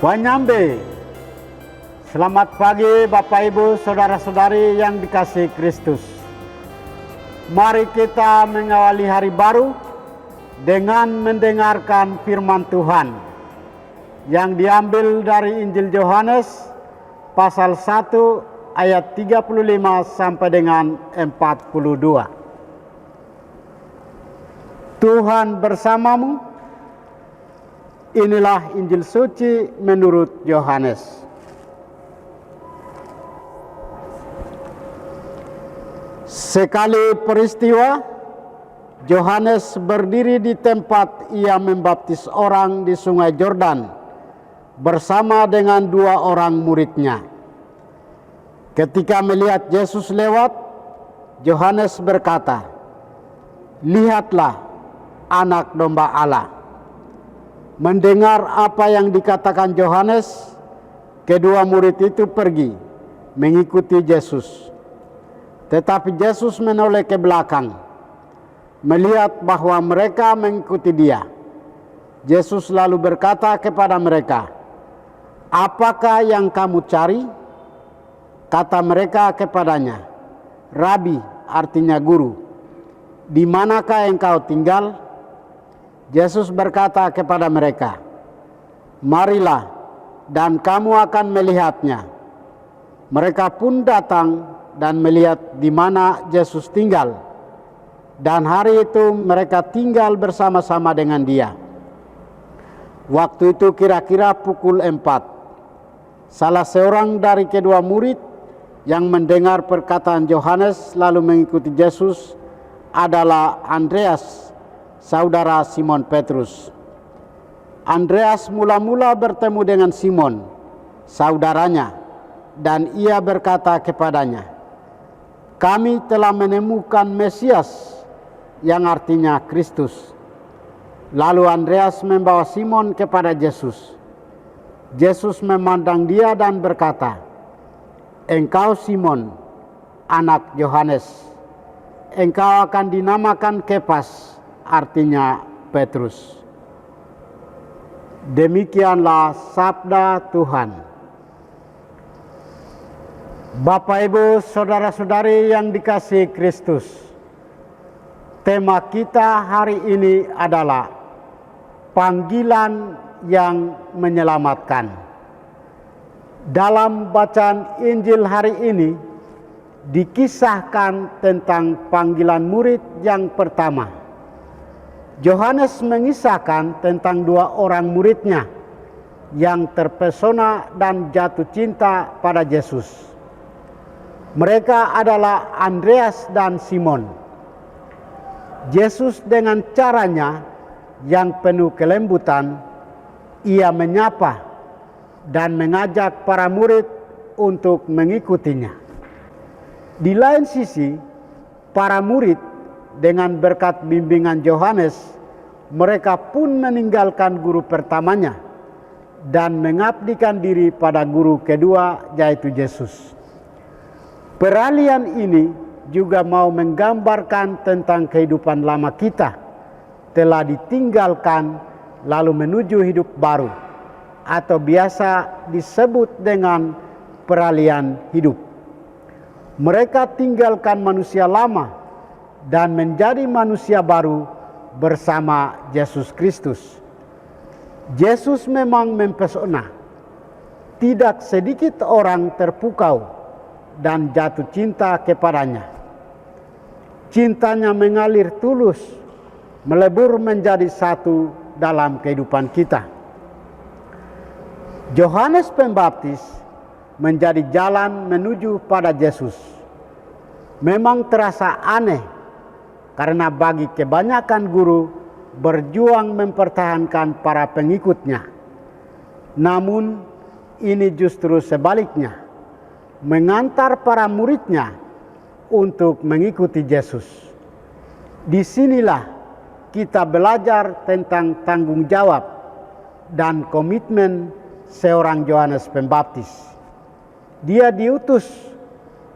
Wanyambe. Selamat pagi Bapak Ibu Saudara-saudari yang dikasihi Kristus. Mari kita mengawali hari baru dengan mendengarkan firman Tuhan yang diambil dari Injil Yohanes pasal 1 ayat 35 sampai dengan 42. Tuhan bersamamu. Inilah Injil suci menurut Yohanes. Sekali peristiwa, Yohanes berdiri di tempat ia membaptis orang di Sungai Yordan bersama dengan 2 orang muridnya. Ketika melihat Yesus lewat, Yohanes berkata, "Lihatlah Anak Domba Allah." Mendengar apa yang dikatakan Yohanes, kedua murid itu pergi mengikuti Yesus. Tetapi Yesus menoleh ke belakang, melihat bahwa mereka mengikuti dia. Yesus lalu berkata kepada mereka, "Apakah yang kamu cari?" Kata mereka kepadanya, "Rabi," artinya guru, "di manakah engkau tinggal?" Yesus berkata kepada mereka, "Marilah dan kamu akan melihatnya." Mereka pun datang dan melihat di mana Yesus tinggal. Dan hari itu mereka tinggal bersama-sama dengan dia. Waktu itu kira-kira pukul 4. Salah seorang dari kedua murid yang mendengar perkataan Yohanes lalu mengikuti Yesus adalah Andreas, saudara Simon Petrus. Andreas mula-mula bertemu dengan Simon, saudaranya, dan ia berkata kepadanya, "Kami telah menemukan Mesias," yang artinya Kristus. Lalu Andreas membawa Simon kepada Yesus. Yesus memandang dia dan berkata, "Engkau Simon, anak Yohanes. Engkau akan dinamakan Kefas," artinya Petrus. Demikianlah sabda Tuhan. Bapak Ibu Saudara-saudari yang dikasihi Kristus, tema kita hari ini adalah panggilan yang menyelamatkan. Dalam bacaan Injil hari ini dikisahkan tentang panggilan murid yang pertama. Yohanes mengisahkan tentang 2 orang muridnya yang terpesona dan jatuh cinta pada Yesus. Mereka adalah Andreas dan Simon. Yesus dengan caranya yang penuh kelembutan, ia menyapa dan mengajak para murid untuk mengikutinya. Di lain sisi, para murid dengan berkat bimbingan Yohanes, mereka pun meninggalkan guru pertamanya dan mengabdikan diri pada guru kedua, yaitu Yesus. Peralihan ini juga mau menggambarkan tentang kehidupan lama kita telah ditinggalkan lalu menuju hidup baru, atau biasa disebut dengan peralihan hidup. Mereka tinggalkan manusia lama dan menjadi manusia baru bersama Yesus Kristus. Yesus memang mempesona. Tidak sedikit orang terpukau dan jatuh cinta kepadanya. Cintanya mengalir tulus, melebur menjadi satu dalam kehidupan kita. Yohanes Pembaptis menjadi jalan menuju pada Yesus. Memang terasa aneh karena bagi kebanyakan guru berjuang mempertahankan para pengikutnya. Namun ini justru sebaliknya, mengantar para muridnya untuk mengikuti Yesus. Disinilah kita belajar tentang tanggung jawab dan komitmen seorang Yohanes Pembaptis. Dia diutus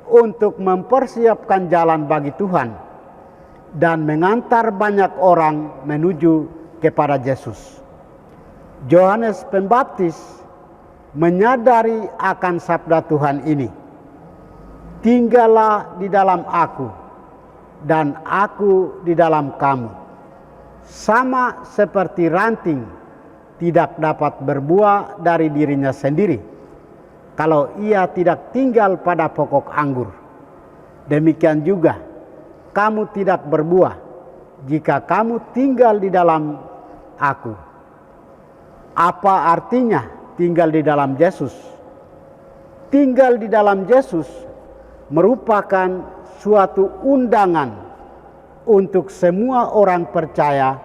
untuk mempersiapkan jalan bagi Tuhan dan mengantar banyak orang menuju kepada Yesus. Yohanes Pembaptis menyadari akan sabda Tuhan ini. Tinggallah di dalam aku, dan aku di dalam kamu. Sama seperti ranting tidak dapat berbuah dari dirinya sendiri kalau ia tidak tinggal pada pokok anggur. Demikian juga kamu tidak berbuah jika kamu tinggal di dalam aku. Apa artinya tinggal di dalam Yesus? Tinggal di dalam Yesus merupakan suatu undangan untuk semua orang percaya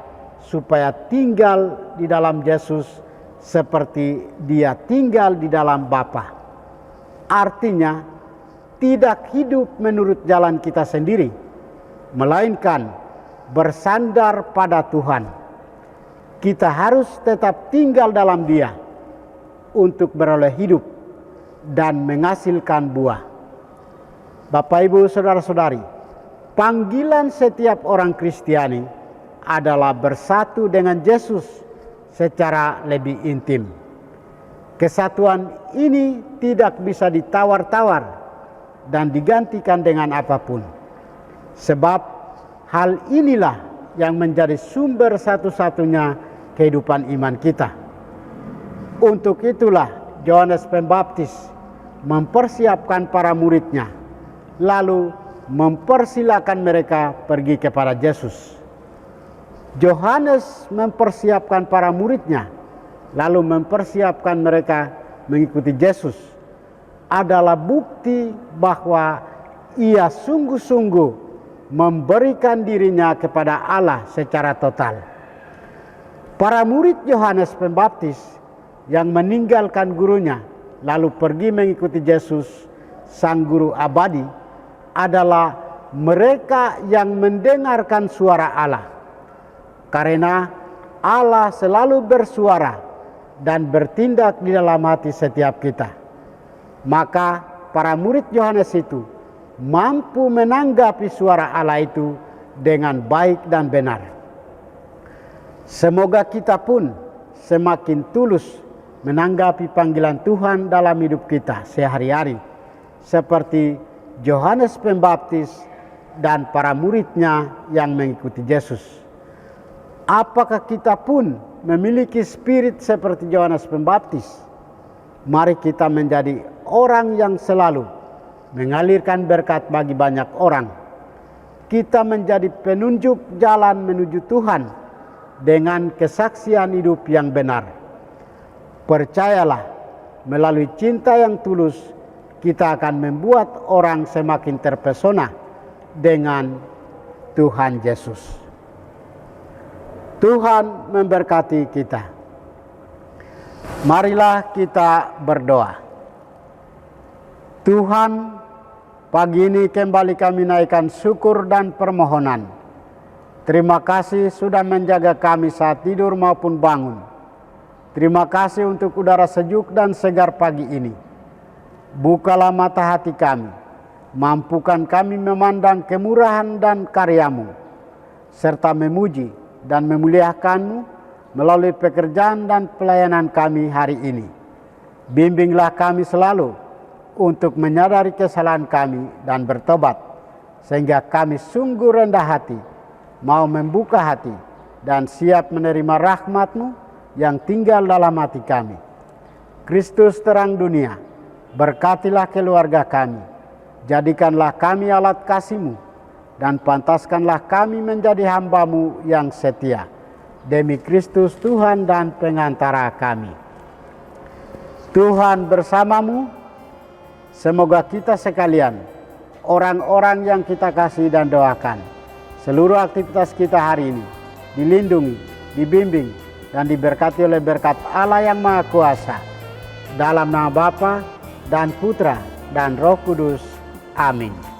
supaya tinggal di dalam Yesus seperti Dia tinggal di dalam Bapa. Artinya, tidak hidup menurut jalan kita sendiri, melainkan bersandar pada Tuhan. Kita harus tetap tinggal dalam Dia untuk beroleh hidup dan menghasilkan buah. Bapak, Ibu, saudara-saudari, panggilan setiap orang Kristiani adalah bersatu dengan Yesus secara lebih intim. Kesatuan ini tidak bisa ditawar-tawar dan digantikan dengan apapun. Sebab hal inilah yang menjadi sumber satu-satunya kehidupan iman kita. Untuk itulah Yohanes Pembaptis mempersiapkan para muridnya, lalu mempersilakan mereka pergi kepada Yesus. Yohanes mempersiapkan para muridnya, lalu mempersiapkan mereka mengikuti Yesus, adalah bukti bahwa ia sungguh-sungguh memberikan dirinya kepada Allah secara total. Para murid Yohanes Pembaptis yang meninggalkan gurunya lalu pergi mengikuti Yesus, sang guru abadi, adalah mereka yang mendengarkan suara Allah. Karena Allah selalu bersuara dan bertindak di dalam hati setiap kita. Maka para murid Yohanes itu mampu menanggapi suara Allah itu dengan baik dan benar. Semoga kita pun semakin tulus menanggapi panggilan Tuhan dalam hidup kita sehari-hari, seperti Yohanes Pembaptis dan para muridnya yang mengikuti Yesus. Apakah kita pun memiliki spirit seperti Yohanes Pembaptis? Mari kita menjadi orang yang selalu mengalirkan berkat bagi banyak orang. Kita menjadi penunjuk jalan menuju Tuhan dengan kesaksian hidup yang benar. Percayalah, melalui cinta yang tulus, kita akan membuat orang semakin terpesona dengan Tuhan Yesus. Tuhan memberkati kita. Marilah kita berdoa. Tuhan, pagi ini kembali kami naikkan syukur dan permohonan. Terima kasih sudah menjaga kami saat tidur maupun bangun. Terima kasih untuk udara sejuk dan segar pagi ini. Bukalah mata hati kami, mampukan kami memandang kemurahan dan karya-Mu, serta memuji dan memuliakan-Mu melalui pekerjaan dan pelayanan kami hari ini. Bimbinglah kami selalu untuk menyadari kesalahan kami dan bertobat, sehingga kami sungguh rendah hati, mau membuka hati dan siap menerima rahmat-Mu yang tinggal dalam hati kami. Kristus terang dunia, berkatilah keluarga kami, jadikanlah kami alat kasih-Mu, dan pantaskanlah kami menjadi hamba-Mu yang setia. Demi Kristus Tuhan dan pengantara kami. Tuhan bersamamu, semoga kita sekalian, orang-orang yang kita kasih dan doakan, seluruh aktivitas kita hari ini dilindungi, dibimbing, dan diberkati oleh berkat Allah yang Maha Kuasa. Dalam nama Bapa dan Putra dan Roh Kudus. Amin.